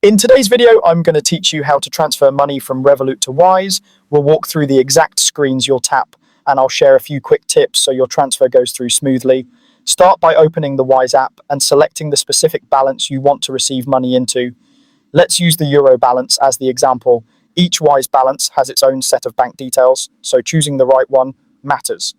In today's video, I'm going to teach you how to transfer money from Revolut to Wise. We'll walk through the exact screens you'll tap, and I'll share a few quick tips so your transfer goes through smoothly. Start by opening the Wise app and selecting the specific balance you want to receive money into. Let's use the Euro balance as the example. Each Wise balance has its own set of bank details, so choosing the right one matters.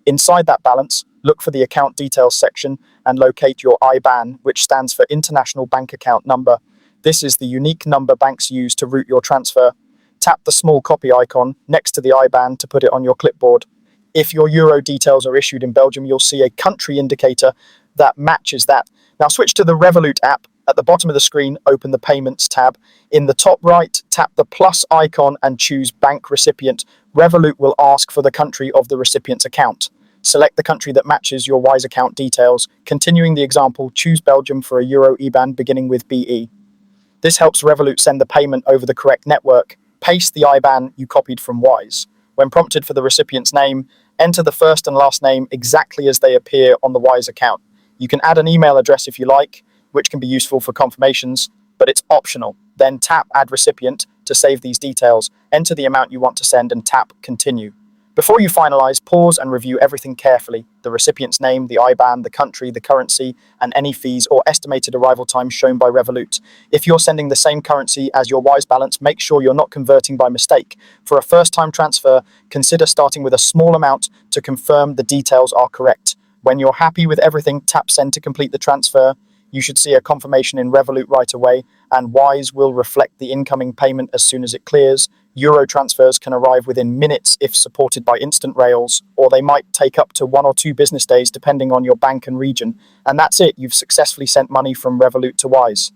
Inside that balance, look for the account details section and locate your IBAN, which stands for International Bank Account Number. This is the unique number banks use to route your transfer. Tap the small copy icon next to the IBAN to put it on your clipboard. If your Euro details are issued in Belgium, you'll see a country indicator that matches that. Now switch to the Revolut app. At the bottom of the screen, open the Payments tab. In the top right, tap the plus icon and choose Bank Recipient. Revolut will ask for the country of the recipient's account. Select the country that matches your Wise account details. Continuing the example, choose Belgium for a Euro IBAN beginning with BE. This helps Revolut send the payment over the correct network. Paste the IBAN you copied from Wise. When prompted for the recipient's name, enter the first and last name exactly as they appear on the Wise account. You can add an email address if you like, which can be useful for confirmations, but it's optional. Then tap Add Recipient to save these details. Enter the amount you want to send and tap Continue. Before you finalize, pause and review everything carefully: the recipient's name, the IBAN, the country, the currency, and any fees or estimated arrival time shown by Revolut. If you're sending the same currency as your Wise balance, make sure you're not converting by mistake. For a first-time transfer, consider starting with a small amount to confirm the details are correct. When you're happy with everything, tap Send to complete the transfer. You should see a confirmation in Revolut right away, and Wise will reflect the incoming payment as soon as it clears. Euro transfers can arrive within minutes if supported by instant rails, or they might take up to 1 or 2 business days depending on your bank and region. And that's it, you've successfully sent money from Revolut to Wise.